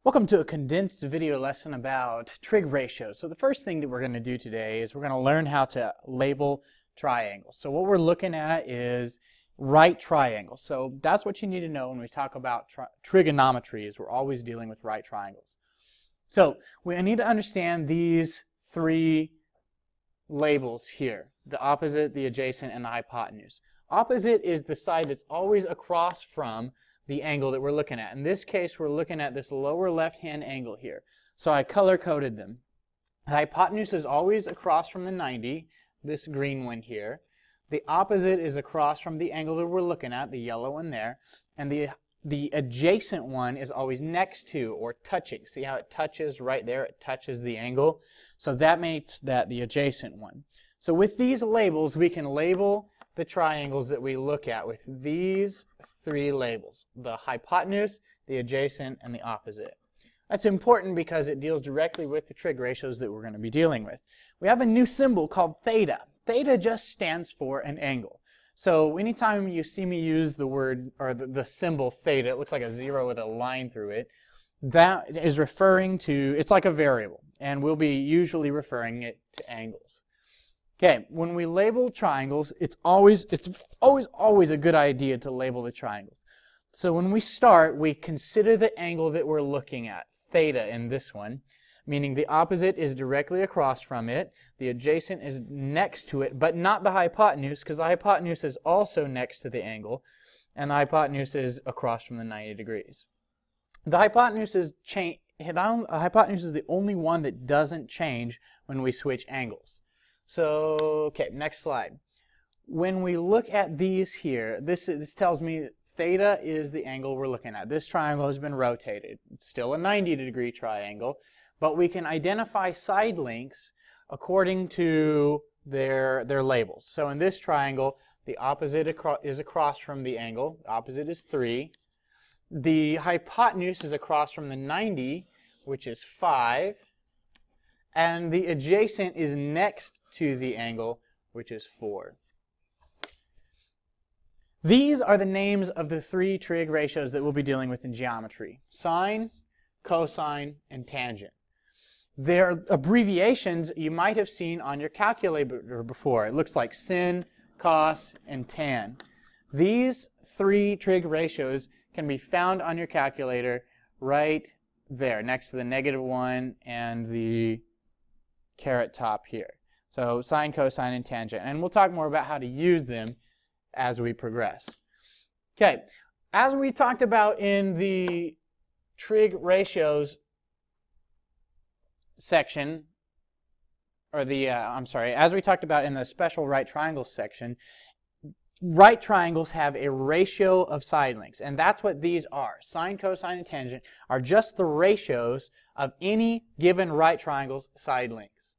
Welcome to a condensed video lesson about trig ratios. So the first thing that we're going to do today is we're going to learn how to label triangles. So what we're looking at is right triangles. So that's what you need to know when we talk about trigonometry, is we're always dealing with right triangles. So we need to understand these three labels here: the opposite, the adjacent, and the hypotenuse. Opposite is the side that's always across from the angle that we're looking at. In this case, we're looking at this lower left-hand angle here. So I color-coded them. The hypotenuse is always across from the 90, this green one here. The opposite is across from the angle that we're looking at, the yellow one there. And the adjacent one is always next to or touching. See how it touches right there? It touches the angle. So that makes that the adjacent one. So with these labels, we can label the triangles that we look at with these three labels: the hypotenuse, the adjacent, and the opposite. That's important because it deals directly with the trig ratios that we're going to be dealing with. We have a new symbol called theta. Theta just stands for an angle. So anytime you see me use the word or the symbol theta, it looks like a zero with a line through it. That is referring to, it's like a variable, and we'll be usually referring it to angles. Okay, when we label triangles, it's always a good idea to label the triangles. So when we start, we consider the angle that we're looking at, theta in this one, meaning the opposite is directly across from it, the adjacent is next to it, but not the hypotenuse, because the hypotenuse is also next to the angle, and the hypotenuse is across from the 90 degrees. The hypotenuse is the only one that doesn't change when we switch angles. So, okay, next slide. When we look at these here, this tells me theta is the angle we're looking at. This triangle has been rotated. It's still a 90-degree triangle, but we can identify side lengths according to their labels. So in this triangle, the opposite is across from the angle. The opposite is 3. The hypotenuse is across from the 90, which is 5. And the adjacent is next to the angle, which is 4. These are the names of the three trig ratios that we'll be dealing with in geometry: sine, cosine, and tangent. Their abbreviations you might have seen on your calculator before. It looks like sin, cos, and tan. These three trig ratios can be found on your calculator right there, next to the -1 and the caret top here. So sine, cosine, and tangent. And we'll talk more about how to use them as we progress. Okay, as we talked about in the trig ratios section, or as we talked about in the special right triangles section, right triangles have a ratio of side lengths, and that's what these are. Sine, cosine, and tangent are just the ratios of any given right triangle's side lengths.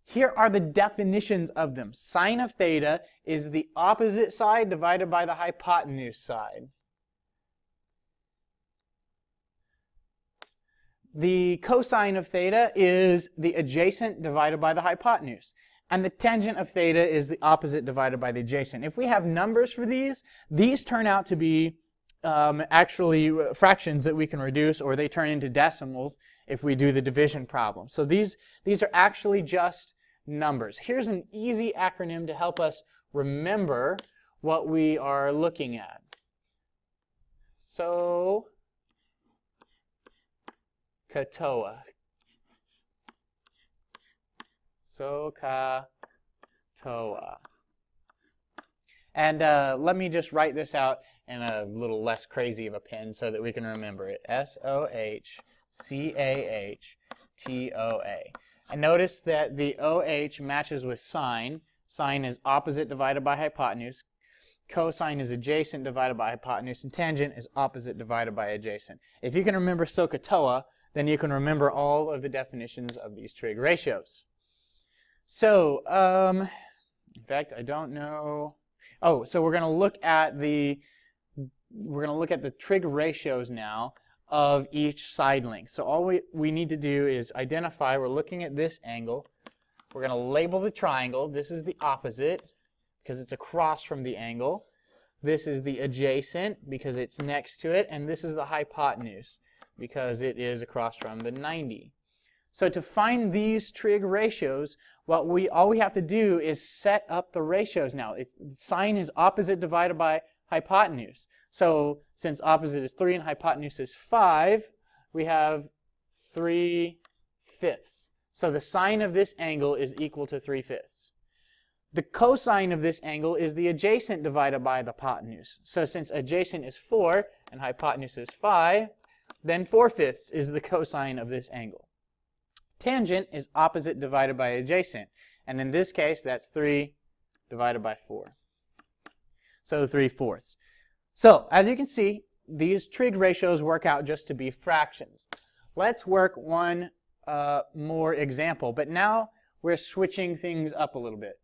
Here are the definitions of them. Sine of theta is the opposite side divided by the hypotenuse side. The cosine of theta is the adjacent divided by the hypotenuse. And the tangent of theta is the opposite divided by the adjacent. If we have numbers for these turn out to be actually fractions that we can reduce, or they turn into decimals if we do the division problem. So these are actually just numbers. Here's an easy acronym to help us remember what we are looking at. SOHCAHTOA. SOHCAHTOA. And let me just write this out in a little less crazy of a pen so that we can remember it. SOHCAHTOA. And notice that the OH matches with sine. Sine is opposite divided by hypotenuse. Cosine is adjacent divided by hypotenuse. And tangent is opposite divided by adjacent. If you can remember SOHCAHTOA, then you can remember all of the definitions of these trig ratios. So, in fact, I don't know. Oh, so we're going to look at the trig ratios now of each side length. So all we need to do is identify, we're looking at this angle. We're going to label the triangle. This is the opposite because it's across from the angle. This is the adjacent because it's next to it. And this is the hypotenuse, because it is across from the 90. So to find these trig ratios, all we have to do is set up the ratios now. Sine is opposite divided by hypotenuse. So since opposite is 3 and hypotenuse is 5, we have 3/5. So the sine of this angle is equal to 3/5. The cosine of this angle is the adjacent divided by the hypotenuse. So since adjacent is 4 and hypotenuse is 5, then 4/5 is the cosine of this angle. Tangent is opposite divided by adjacent. And in this case, that's 3 divided by 4. So 3/4. So as you can see, these trig ratios work out just to be fractions. Let's work one more example. But now we're switching things up a little bit.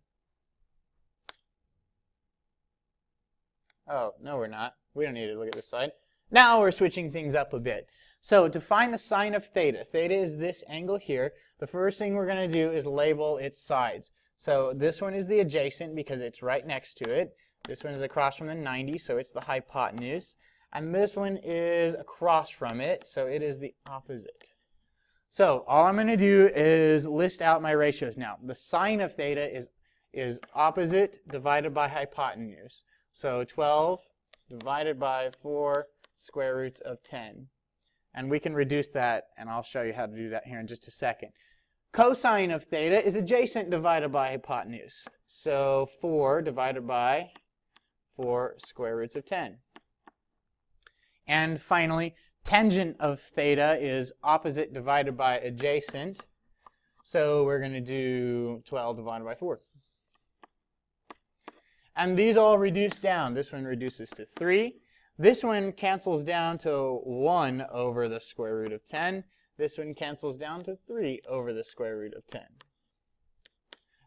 Oh, no we're not. We don't need to look at this side. Now we're switching things up a bit. So to find the sine of theta, theta is this angle here, the first thing we're going to do is label its sides. So this one is the adjacent because it's right next to it. This one is across from the 90, so it's the hypotenuse. And this one is across from it, so it is the opposite. So all I'm going to do is list out my ratios now. The sine of theta is opposite divided by hypotenuse. So 12 divided by 4 square roots of 10. And we can reduce that, and I'll show you how to do that here in just a second. Cosine of theta is adjacent divided by hypotenuse. So 4 divided by 4 square roots of 10. And finally, tangent of theta is opposite divided by adjacent. So we're going to do 12 divided by 4. And these all reduce down. This one reduces to 3. This one cancels down to 1 over the square root of 10. This one cancels down to 3 over the square root of 10.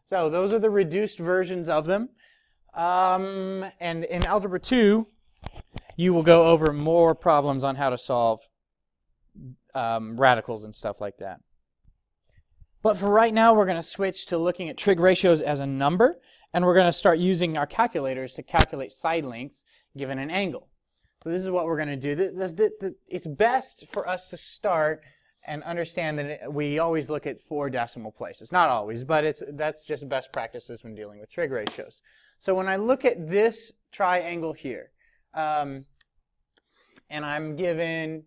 So those are the reduced versions of them. And in Algebra 2, you will go over more problems on how to solve radicals and stuff like that. But for right now, we're going to switch to looking at trig ratios as a number, and we're going to start using our calculators to calculate side lengths given an angle. So this is what we're going to do. It's best for us to start and understand that we always look at 4 decimal places. Not always, but that's just best practices when dealing with trig ratios. So when I look at this triangle here, and I'm given,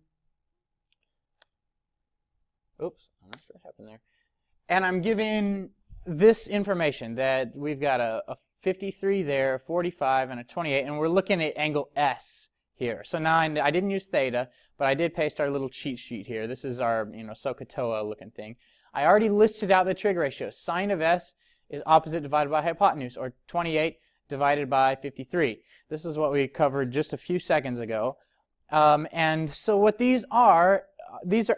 oops, I'm not sure what happened there. And I'm given this information that we've got a 53 there, a 45, and a 28, and we're looking at angle S here. So now I didn't use theta, but I did paste our little cheat sheet here. This is our SOHCAHTOA looking thing. I already listed out the trig ratio. Sine of S is opposite divided by hypotenuse, or 28 divided by 53. This is what we covered just a few seconds ago. And so what these are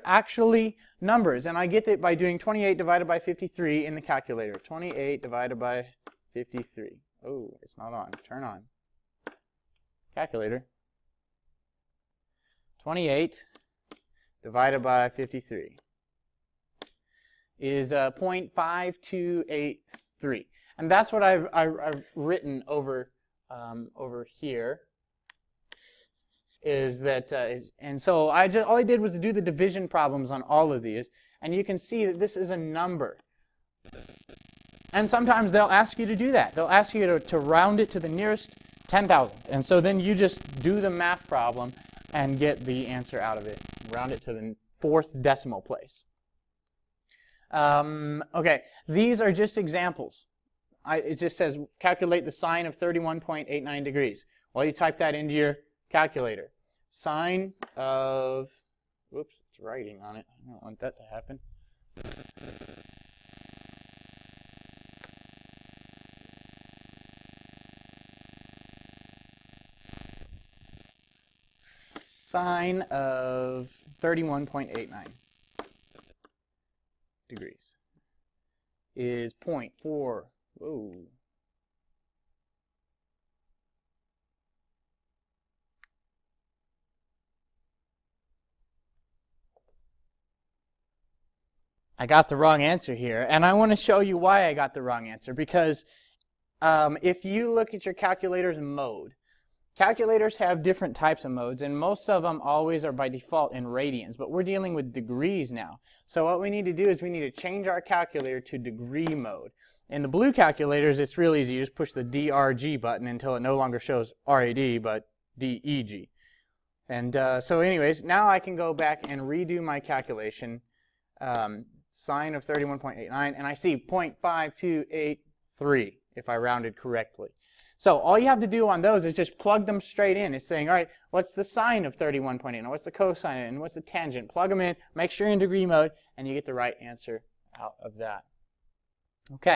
actually numbers, and I get it by doing 28 divided by 53 in the calculator. 28 divided by 53. Oh, it's not on. Turn on. Calculator. 28 divided by 53 is 0.5283. And that's what I've written over here. Is that, and so all I did was do the division problems on all of these, and you can see that this is a number. And sometimes they'll ask you to do that. They'll ask you to round it to the nearest 10,000. And so then you just do the math problem and get the answer out of it. Round it to the 4th decimal place. Okay, these are just examples. It just says calculate the sine of 31.89 degrees. Well, you type that into your calculator. Sine of, whoops, it's writing on it. I don't want that to happen. Sine of 31.89 degrees is 0.4. Whoa. I got the wrong answer here, and I want to show you why I got the wrong answer, because if you look at your calculator's mode, Calculators have different types of modes, and most of them always are by default in radians, but we're dealing with degrees now. So what we need to do is we need to change our calculator to degree mode. In the blue calculators, it's real easy. You just push the DRG button until it no longer shows RAD, but DEG. And so anyways, now I can go back and redo my calculation, sine of 31.89, and I see 0.5283 if I rounded correctly. So all you have to do on those is just plug them straight in. It's saying, all right, what's the sine of 31.89? What's the cosine and what's the tangent? Plug them in, make sure you're in degree mode, and you get the right answer out of that. Okay.